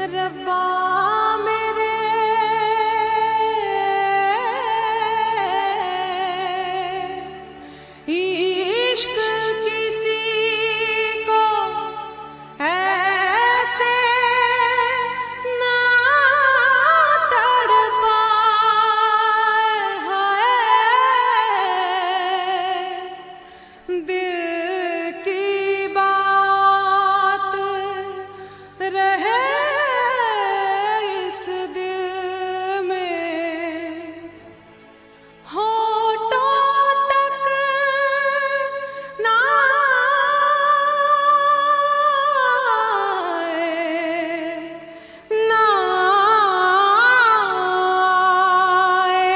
रब्बा मेरे इश्क किसी को ऐसे ना तड़पाए हाय दिल की बात रहे इस दिल में होठों तक ना आए, ना आए।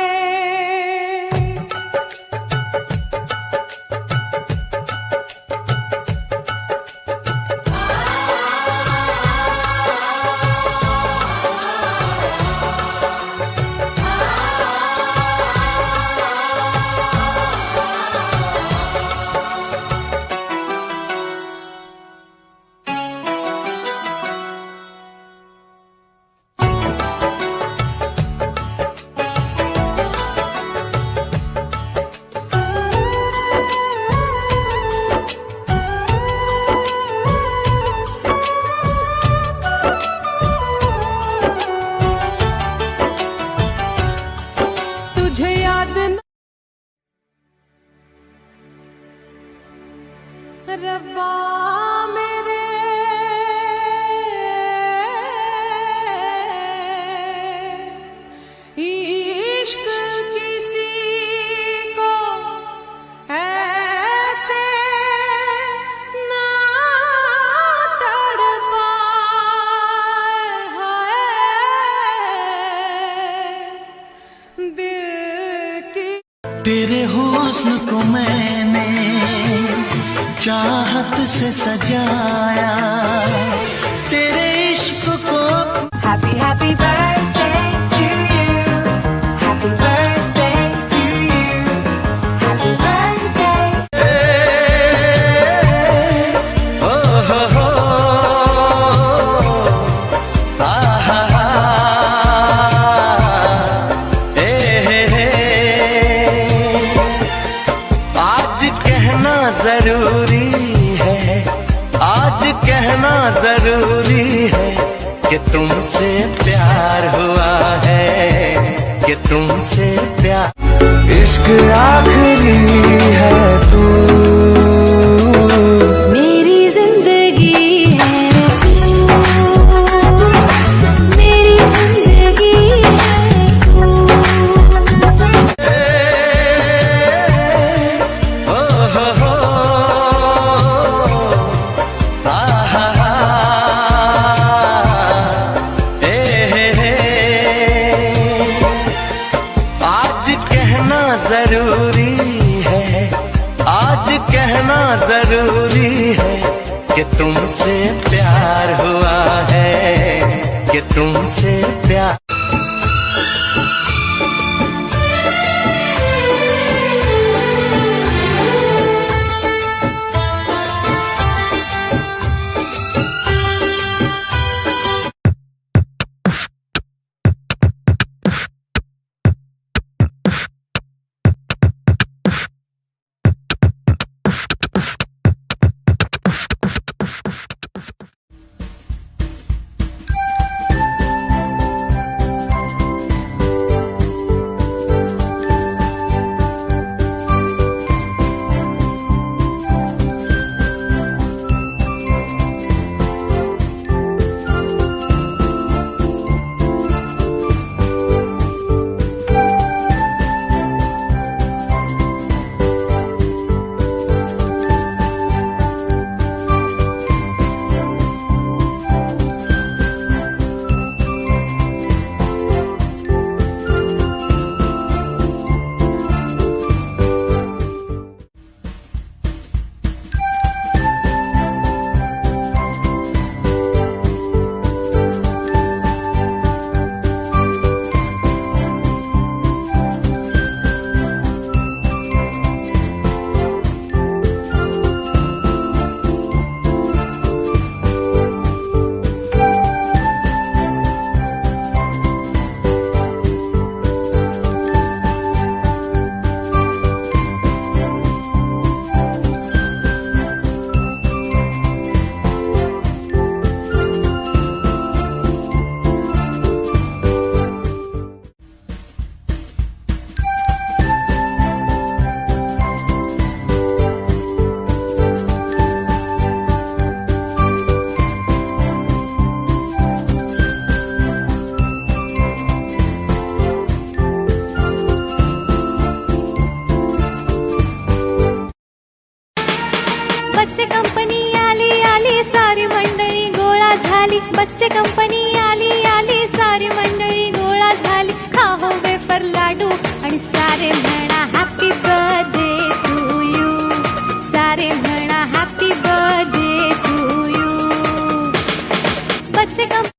तुझे याद न रब्बा मेरे इश्क किसी को ऐसे ना तड़पाए हाय दिल की तेरे हुस्न को मैंने चाहत से सजाया, तेरे इश्क को Happy, happy birthday to you. Happy birthday to you. Happy birthday. ओ हो आहा ए आज कहना जरूरी है, आज कहना जरूरी है कि तुमसे प्यार हुआ है, कि तुमसे प्यार इश्क आखिरी है तू मेरी जिंदगी है तू, मेरी जिंदगी है तू। ओ हो आहा ए आज कहना जरूरी है, आज कहना जरूरी है कि तुमसे प्यार हुआ है, कि तुमसे प्यार झाली, बच्चे कंपनी आली आली, सारी मंडळी गोळा झाली, खाहो वेफर लाडू आणि सारे म्हणा हॅपी बर्थडे टू यू, सारे म्हणा हॅपी बर्थडे टू यू. बच्चे कंपनी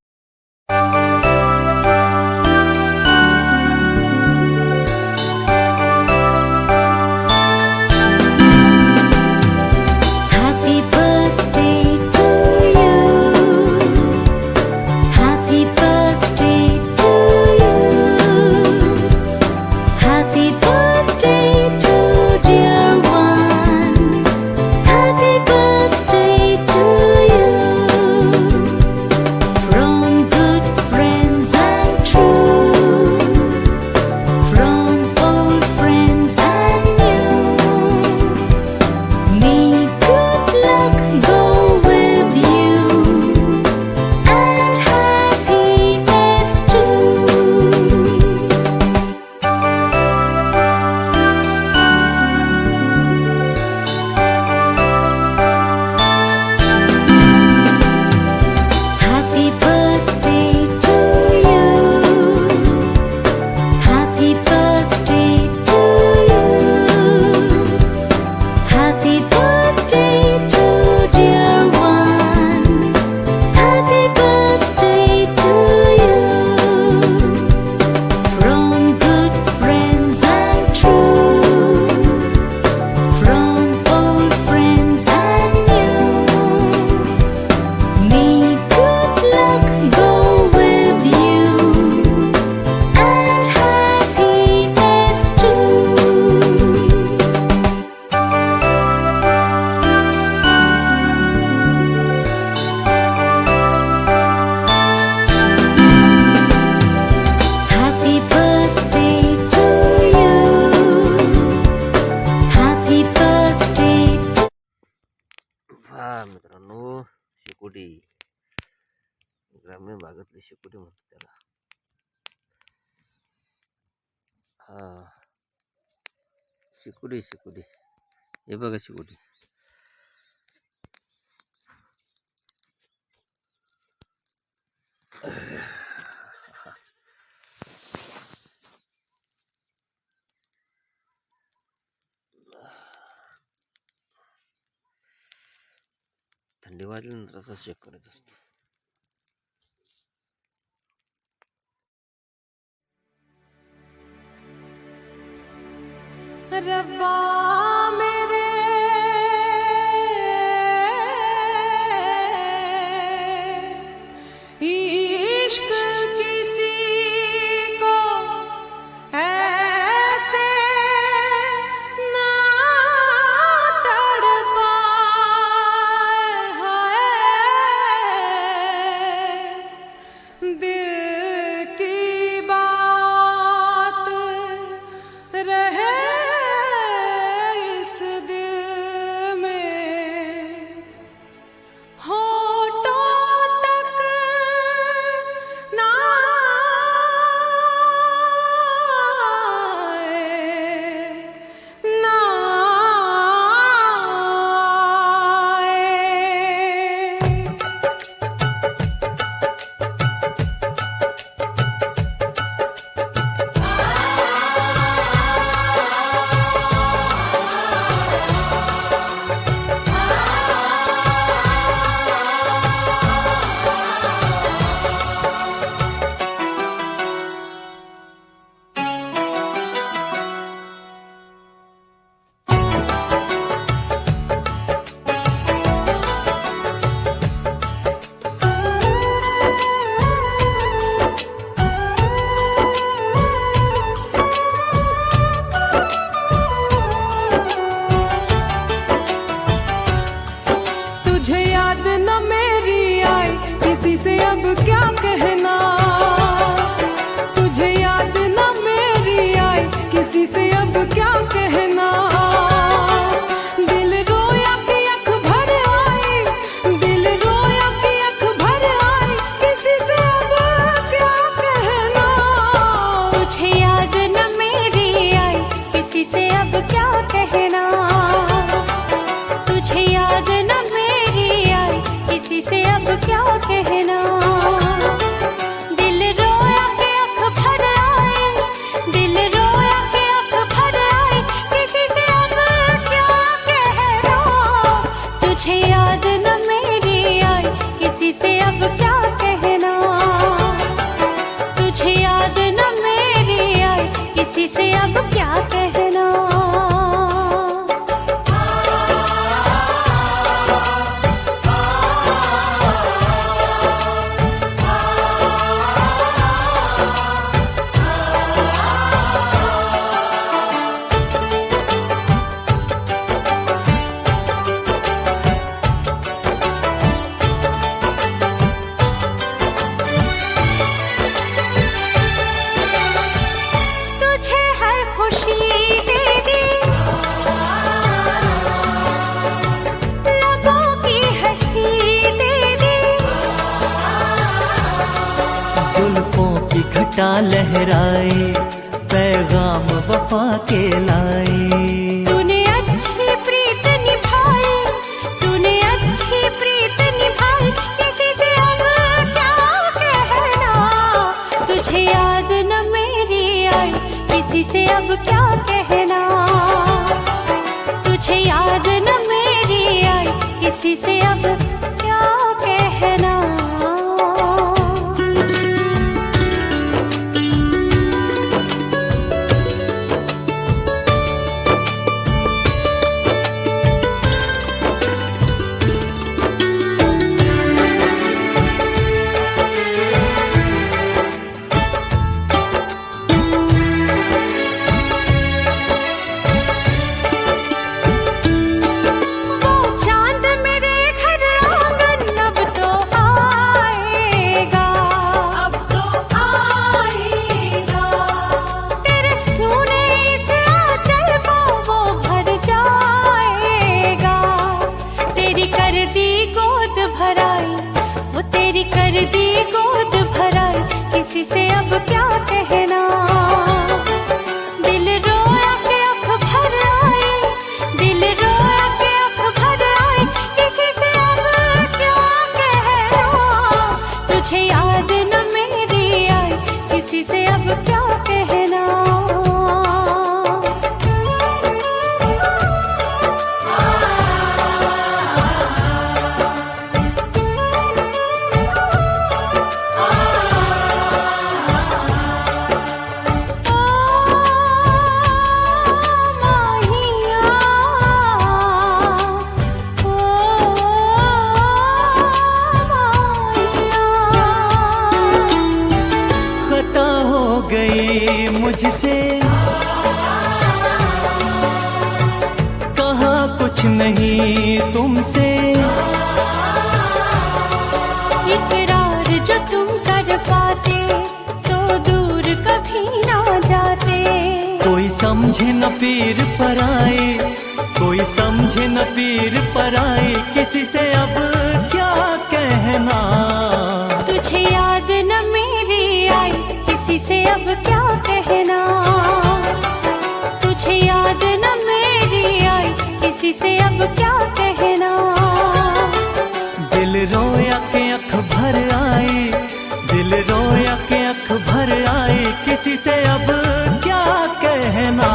मित्रांनो, शेकोटी ग्रामीण भागातली शेकोटी म्हणतात त्याला. हा शेकोटी शेकोटी, हे बघा शेकोटी. थंडी वाजल्यानंतर असा शेक करत असतो. रब्बा मेरे इश्क किसी को ऐसे ना तड़पाए, हाय दिल की बात रहे इस दिल में, होठों तक ना आए, ना तुझे याद न मेरी आई, किसी से अब क्या कहना, तुझे याद न मेरी आई, किसी से अब क्या कहना. दिल रोया कि अख भर आई, दिल रोया कि अख भर आई, किसी से अब क्या कहना. तुझे याद न मेरी आई, किसी से अब क्या कहना, तुझे याद न मेरी आई, किसी से अब क्या कहना। दिल रोया के आँख भर आए, दिल रोया के आँख भर आए, किसी से अब क्या कहना। तुझे याद न मेरी आई, किसी से अब क्या कहना। तुझे याद न मेरी आई, किसी से अब क्या कहना। तुझे हर खुशी दे दी, लबों की हंसी दे दी। जुल्फों की घटा लहराए, पैगाम वफा के लाए। तूने अच्छी प्रीत निभाई, तूने अच्छी प्रीत निभाई, किसी से अब क्या कहना। तुझे याद न मेरी आई, किसी से अब क्या कहना। तुझे याद न मेरी आई, किसी से अब क्या कहना। वो चांद मेरे घर आंगन अब तो आएगा, अब तो आएगा। तेरे सूने इस आंचल को वो भर जाएगा। तेरी कर दी गोद भराई, वो तेरी कर दी गोद भराई, किसी से अब क्या कहना। दिल रोया के आँख भर आए, दिल रोया के आँख भर आए, किसी से अब क्या कहना। तुझे याद न मेरी आई, किसी से अब क्या कहना। खता हो गई मुझसे, कहा कुछ नहीं तुमसे। इकरार जो तुम कर पाते, तो दूर कभी ना जाते। कोई समझे न पीर पर आए, कोई समझे न पीर पर आए, किसी से अब क्या कहना। तुझे याद न मेरी आई, किसी से अब क्या कहना। तुझे याद न मेरी आई, किसी से अब क्या कहना। दिल रोया के आँख भर आए, दिल रोया के आँख भर आए, किसी से अब क्या कहना।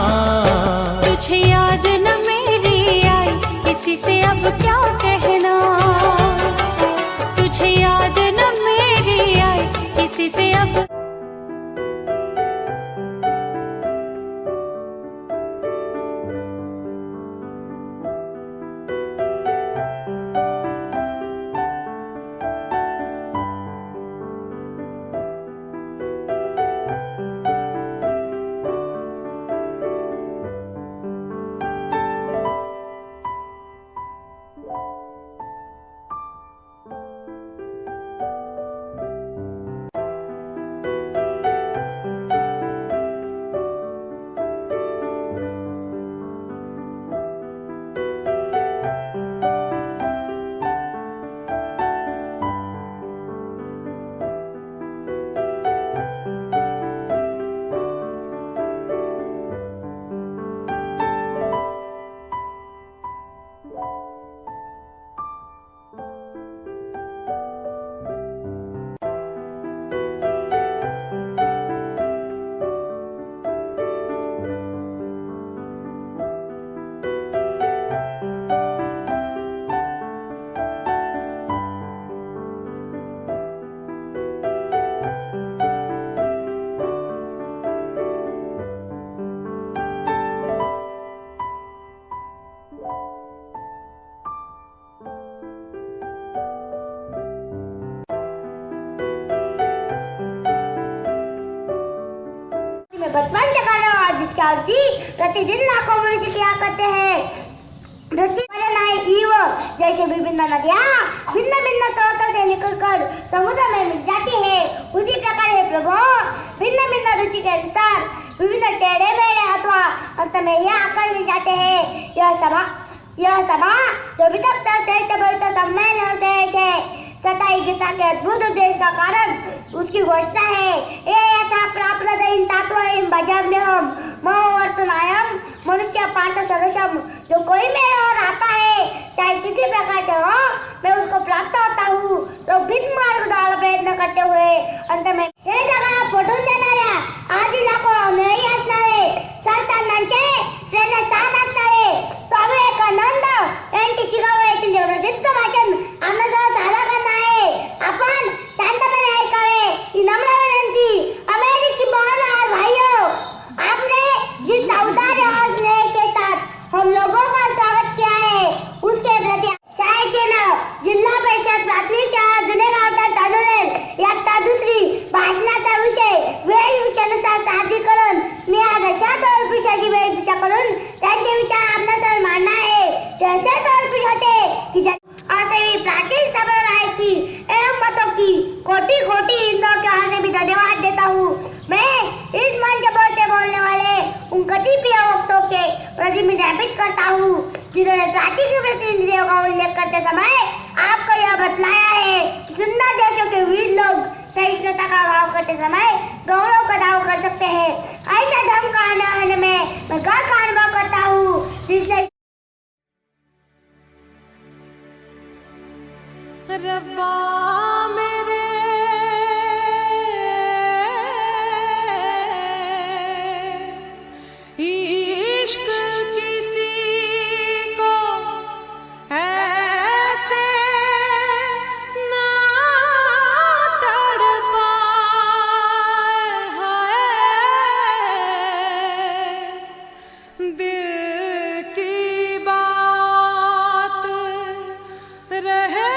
तुझे याद न मेरी आई, किसी से अब क्या कहना। बचपन से कर रहे हो और जिसके अवधि प्रतिदिन लाखों मनुष्य किया करते हैं। जैसे विभिन्न नदियाँ भिन्न भिन्न स्रोतों से निकलकर समुद्र में मिल जाती है, उसी प्रकार है प्रभु भिन्न भिन्न रुचि के अनुसार विभिन्न टेढ़े मेढ़े अथवा अंत में यह आकर मिल जाते हैं। यह सभा जो भी तक श्रेष्ठ पवित्र सम्मेलन है तथा गीता के अद्भुत उद्देश्य का कारण उसकी घोषणा है। ये यथा प्राप्त इन तात्व भजम्यहम मोहवर्तनायम मनुष्य पार्थ सर्वशम। जो कोई मेरे और आता है चाहे किसी प्रकार से हो मैं उसको प्राप्त होता हूँ। तो भिन्न मार्ग द्वारा प्रयत्न करते हुए अंत में हे जगाला पटवून देणाऱ्या आधी लाखो नाही असणारे संतांचे प्रेरणा स्थान असणारे स्वामी विवेकानंद यांची शिकागो येथील प्रसिद्ध भाषण आम्हाला सादर करणार आहे। आपण शांतपणे ऐकावे ही नम्र विनंती। अमेरिकी बहनों और भाइयों, आपने जिस औदार्य और स्नेह के साथ हम लोगों का स्वागत किया है उसके प्रति शाळेचे जिल्हा परिषद प्राथमिक शाळा जुने गावच्या तांडुलेल इयत्ता दुसरी भाषणाचा विषय वेळेनुसार सादरीकरण। मी आज अशा तौरपिशाची वेळेपिशा करून त्यांचे विचार आपल्यासमोर मांडणार आहे। जैसे तौरपिश होते की आठवीं प्राचीन संप्रदाय की एवं मतों की कोटि कोटि हिंदुओं के आने भी धन्यवाद देता हूँ। मैं इस मंच पर से बोलने वाले उन कतिपय वक्तों के प्रति मैं ज्ञापित करता हूँ जिन्होंने प्राचीन के प्रतिनिधियों का उल्लेख करते समय आपको यह बतलाया है कि सुंदर देशों के वीर लोग सहिष्णुता का भाव करते समय गौरव का दाव कर सकते हैं। ऐसा धर्म का आने में मैं गर्व का अनुभव करता हूँ जिसने रब्बा मेरे इश्क किसी को ऐसे ना तड़पाए है, दिल की बात रहे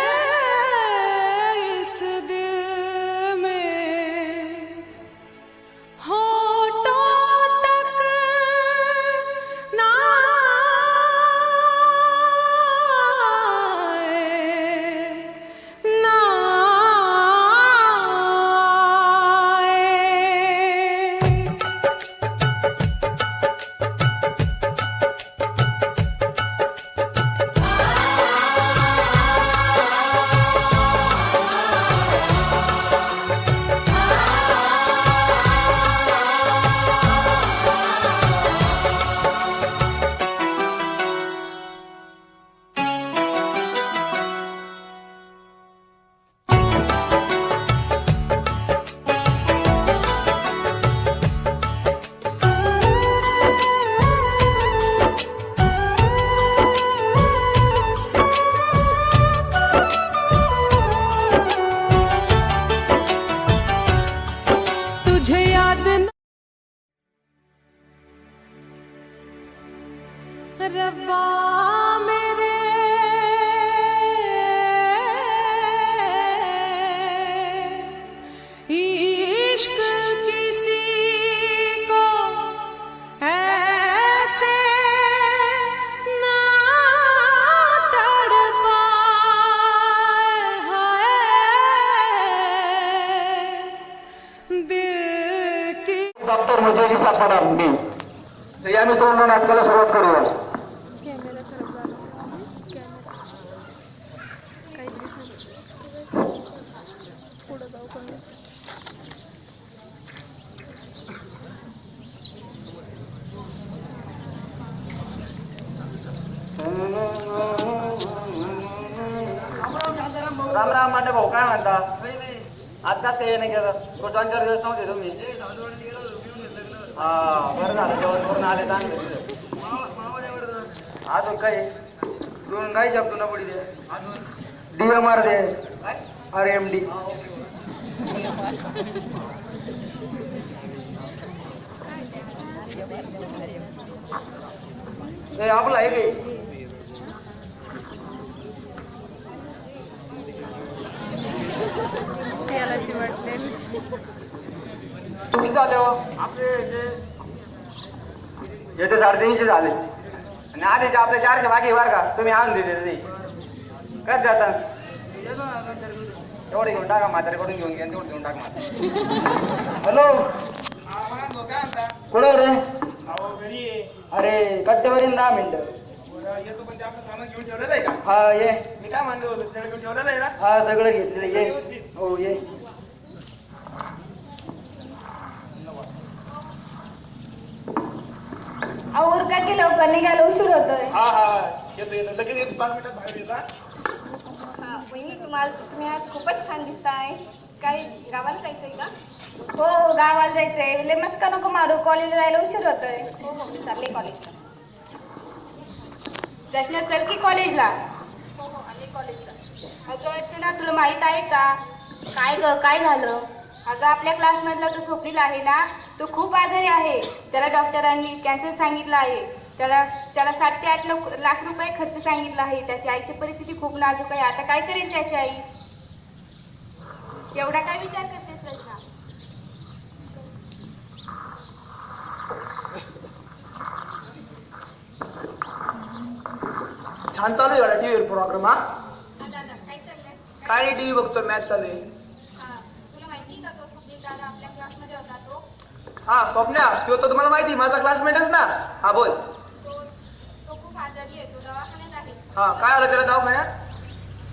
इस दिल में, होठों तक ना आए, ना आए। तुझे याद न रब्बा मेरे इश्क किसी को ऐसे ना तड़पाए है, दिल की डॉक्टर मुजेशी सापडा मी तर या मित्रांनो नाटकाला सुरुवात करूया. राम राम मांडे भाऊ काय म्हणता? आता ते नाही केलं तो 2-4 दिवस नव्हते तुम्ही. हा बरं झालं जेवण करून आले चांगले. अजून काही दोन काही जगतो ना पडी दे DMR दे RMD हे आपला आहे काही तेलाची वाटलेली किती झाले हो आपले येते 350 झाले आणि आधीचे आपले 400 बाकी बर का तुम्ही आणून देते काय जाता एवढे घेऊन टाका म्हाताऱ्याकडून घेऊन घ्या तेवढं घेऊन टाका हॅलो कुठे रे अरे कट्ट्यावरील 10 मिनिटं हा ये मी काय म्हणतो हा सगळं घेतलेलं ये हो ये और का की लवकर निघायला उशीर होतोय वहिनी तुम्ही आज खूपच छान दिसताय. काय गावाला जायचंय का? हो गावाला जायचंय लय मस्का नको मारू कॉलेजला जायला उशीर होतोय. हो हो मी चालले कॉलेजला. त्याच्या चल की कॉलेजला. हो हो आले कॉलेजला. अगं अर्चना तुला माहित आहे का? काय ग काय झालं? अगं आपल्या क्लासमधला तो स्वप्नील आहे ना तो खूप आजारी आहे. त्याला डॉक्टरांनी कॅन्सर सांगितलं आहे. त्याला 7 ते 8 लाख रुपये खर्च सांगितला आहे. त्याची आईची परिस्थिती खूप नाजूक आहे. आता काय करेल त्याची आई? एवढा काय विचार करतेस रचना? छान चालू आहे टीव्हीवर प्रोग्राम. हा दादा काय चाललंय? काय टीव्ही बघतो मॅच चालू आहे. तुला माहिती का तो स्वप्नील दादा आपल्या क्लासमध्ये होता तो? हा स्वप्न्या तो तर तुम्हाला माहिती माझा क्लासमेटच ना. हा बोल. तो खूप आजारी आहे. तो दवाखान्यात आहे. हा काय आलं त्याला दवाखान्यात?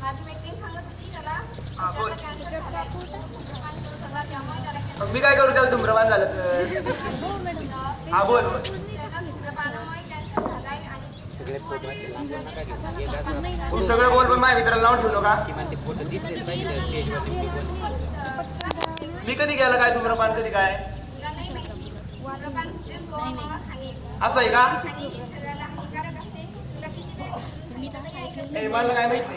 माझी मैत्रीण सांगत होती त्याला हा बोल. कॅन्सर झालाय. धूम्रपान करू सगळा त्यामुळे त्याला मग मी काय करू त्याला धूम्रपान झालं तर? हा बोल बोल. त्याला धूम्रपानामुळे कॅन्सर झालाय आणि तू सगळं बोल पण माझ्या मित्राला नाव ठेवलो का? मी कधी गेलं काय धूम्रपान कधी काय तुला नाही माहिती. धूम्रपान म्हणजे आणि असं आहे का? आणि हे शरीराला हानिकारक असते. तुला किती वेळ ए, मला काय माहिती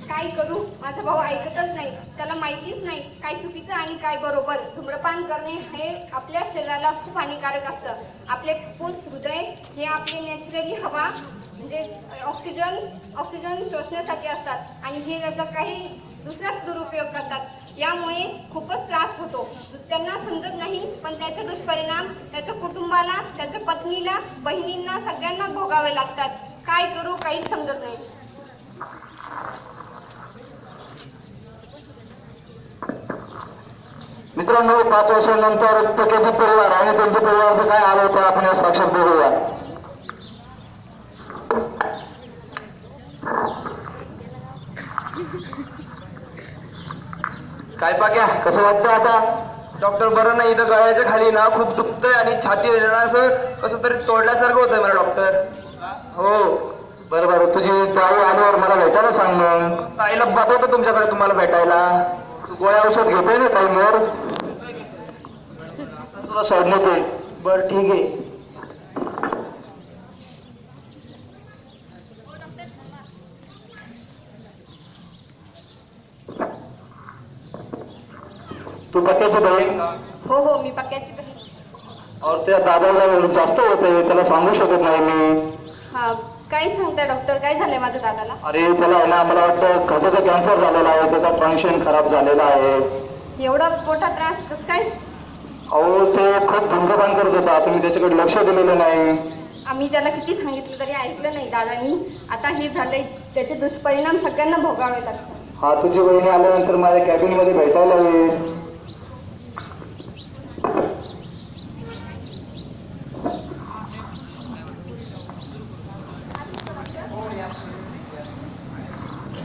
काय करू? माझा भाऊ ऐकतच नाही. त्याला माहितीच नाही काय चुकीचं आणि काय बरोबर. धूम्रपान करणे हे आपल्या शरीराला खूप हानिकारक असतं. आपले फुफ्फुस हृदय हे आपले नॅचरली हवा म्हणजे ऑक्सिजन शोषण्यासाठी असतात आणि हे त्याचा काही दुसराच दुरुपयोग करतात. यामुळे खूपच त्रास होतो. त्यांना समजत नाही पण त्याचे दुष्परिणाम त्याच्या कुटुंबाला त्याच्या पत्नीला बहिणींना सगळ्यांना भोगावे लागतात. काय करू काहीच समजत नाही. मित्रांनो 5 वर्षांनंतर टोक्याचे परिवार आणि त्यांच्या परिवाराचं काय आलं होतं आपण या साक्षात बघूया. काय पाक्या कसं वाटतं आता? डॉक्टर बरं नाही इथं गळ्याच्या खाली ना खूप दुखतंय आणि छाती असं कसं तरी तोडल्यासारखं होतंय मला डॉक्टर. हो बरं बरं तुझी ताई आल्यावर मला भेटायला सांग. मग ताईला पाठवतो तुमच्याकडे तुम्हाला भेटायला. तू गोळ्या औषध घेतोय ना टाईमवर? तुला सोडण्यात येईल. बरं ठीक आहे. तू पक्याची बहीण? हो हो मी पक्क्याची बहीण. और त्या दादाला जास्त होतंय त्याला सांगू शकत नाही मी. हा काय सांगताय डॉक्टर? काय झालंय माझ्या दादाला? अरे त्याला आहे ना मला वाटतं घशाचा कॅन्सर झालेला आहे. त्याचा फंक्शन खराब झालेला आहे. एवढा मोठा त्रास कसं काय? अहो ते खूप धूम्रपान करत होता. तुम्ही त्याच्याकडे लक्ष दिलेलं नाही. आम्ही त्याला किती सांगितलं तरी ऐकलं नाही दादानी. आता हे झालंय त्याचे दुष्परिणाम सगळ्यांना भोगावे लागतात. हा तुझी बहिणी आल्यानंतर माझ्या कॅबिन मध्ये भेटायला येईल.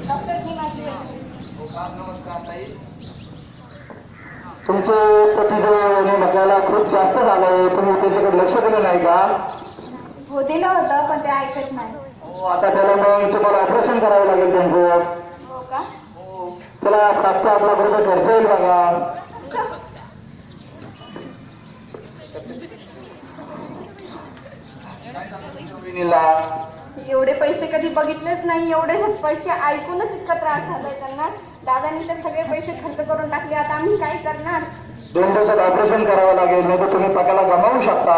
डॉक्टर मी माझी बहीण. नमस्कार ताई. तुमचे पतिदेव म्हटल्याला खूप जास्त झालंय. तुम्ही त्याच्याकडे लक्ष दिलं नाही का? हो दिलं होतं पण ते ऐकत नाही. हो आता त्याला मग तुम्हाला ऑपरेशन करावं लागेल त्यांचं. हो का? त्याला 7 ते 8 लाख रुपये खर्च येईल बघा. एवढे पैसे कधी बघितलेच नाही. एवढे पैसे ऐकूनच इतका त्रास झालाय त्यांना. दादांनी तर सगळे पैसे खर्च करून टाकले. आता आम्ही काय करणार? 2 दिवसात ऑपरेशन करावं लागेल नाही तर तुम्ही पगाला गमावू शकता.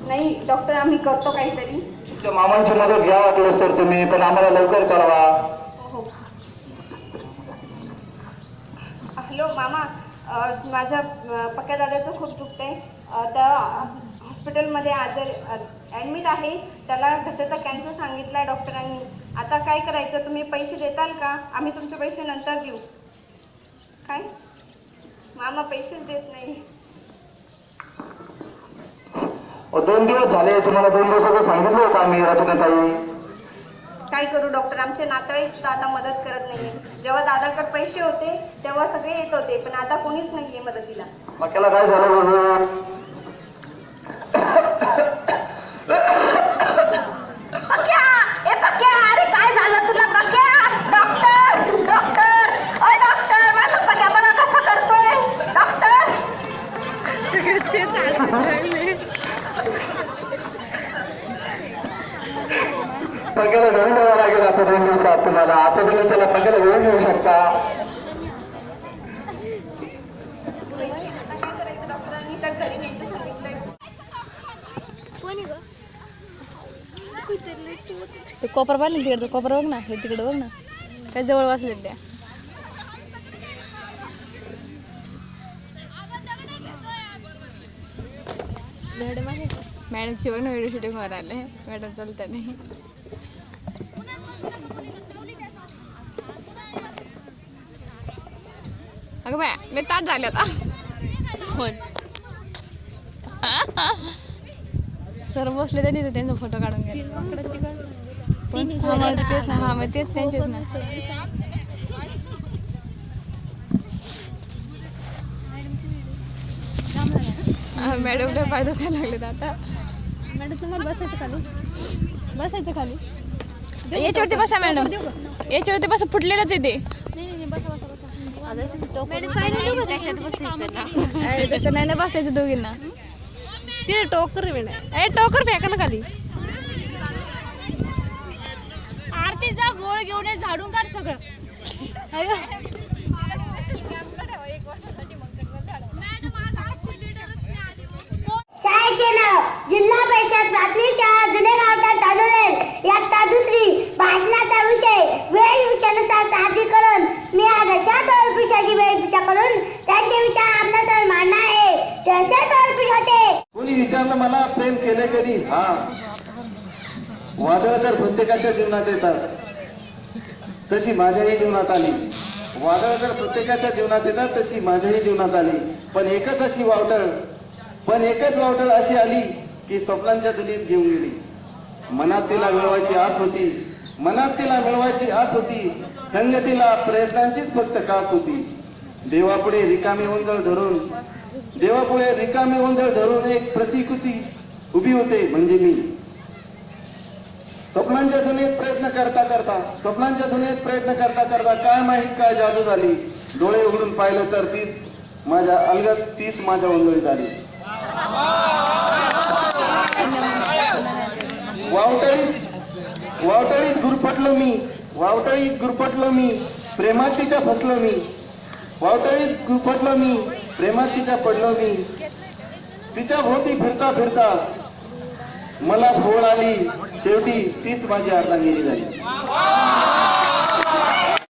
नाही डॉक्टर आम्ही करतो काहीतरी. तुमच्या मामांची मदत घ्या वाटलंच तर तुम्ही पण आम्हाला लवकर कळवा. हो हॅलो मामा, माझ्या पक्या दादाचं खूप दुखतंय. त्या हॉस्पिटलमध्ये ॲडमिट आहे. त्याला घशाचा कॅन्सर सांगितला आहे डॉक्टरांनी. आता काय करायचं? तुम्ही पैसे देताल का? आम्ही तुमचे पैसे नंतर देऊ. काय मामा पैसेच देत नाही. 2 दिवस झाले, तुम्हाला 2 दिवसाचं सांगितलं होतं आम्ही रचनाताई. काय करू डॉक्टर, आमचे नातेवाईक आता मदत करत नाहीये. जेव्हा दादाकडे पैसे होते तेव्हा सगळे येत होते, पण आता कोणीच नाहीये मदतीला. मग त्याला काय झालं बरोबर? अरे काय झालं तुला पक्या? डॉक्टर डॉक्टर अय डॉक्टर, माझा पक्या बघा कसा करतोय. डॉक्टर पक्याला घरी जावं लागेल आता 2 दिवसात तुम्हाला. आता तुम्ही त्याला पक्याला घेऊन येऊ शकता. आता काय करायचं? डॉक्टरांनी तर घरी न्यायचं सांगितलंय. ते कोपर पाहिलं तिकडचं, कोपर बघ ना, हे तिकडे बघ ना, काय जवळ वाचले त्या. मॅडमची बघ ना व्हिडिओ शूटिंग वर आले. मॅडम चालता नाही. अगं बाय लय ताट झाले आता. सर बसले त्या तिथे, त्यांचा फोटो काढून घ्या. तेच ना, हा मग तेच त्यांचेच ना. मॅडमला पाय दुखायला लागलेत आता. मॅडम तुम्हाला बसायचं खाली, बसायचं खाली. याच्यावरती बसा मॅडम, याच्यावरती बसा, फुटलेलंच आहे ते. नाही बसा बसा बसा. मॅडम काय नाही त्याच्यात बसायचं ना. अरे तसं नाही ना बसायचं दोघींना. तिथे टोकर नाही, टोकर फेका ना खाली. आरतीचा गोळ घेऊन झाडून काढ सगळं. शाळेचे नाव जिल्हा परिषद प्राथमिक शाळा जुने गावठाण तांडोळे. इयत्ता 2री. भाषणाचा विषय वेशभूषेनुसार सादरीकरण. मी आज अशा तौरपुरुषाची वेशभूषा करून त्यांचे विचार आपल्यासमोर मांडणार आहे. त्यांचे तौरपुरुष होते. कोणी विचारलं मला प्रेम केले कधी? हा, वादळ तर प्रत्येकाच्या जीवनात येतात, तशी माझ्याही जीवनात आली. वादळ जर प्रत्येकाच्या जीवनात येतात तशी माझ्याही जीवनात आली. पण एकच वावटळ अशी आली की स्वप्नांच्या दुनीत घेऊन गेली. मनात तिला मिळवायची आस होती. संगतीला प्रयत्नांचीच फक्त कास होती. देवापुढे रिकामी ओंजळ धरून एक प्रतिकृती उभी होते, म्हणजे मी. स्वप्नांच्या दुनियेत प्रयत्न करता काय माहित काय जादू झाली. डोळे उघडून पाहिलं तर तीच माझ्या अलगद, तीच माझ्या ओंजळीत आली. वावटळीत गुरफटलो मी, प्रेमात तिच्या फसलो मी. वावटळीत गुरफटलो मी, प्रेमात तिच्या पडलो मी. तिच्या भोवती फिरता फिरता मला फोड आली. शेवटी तीच माझी अर्धांगिनी झाली.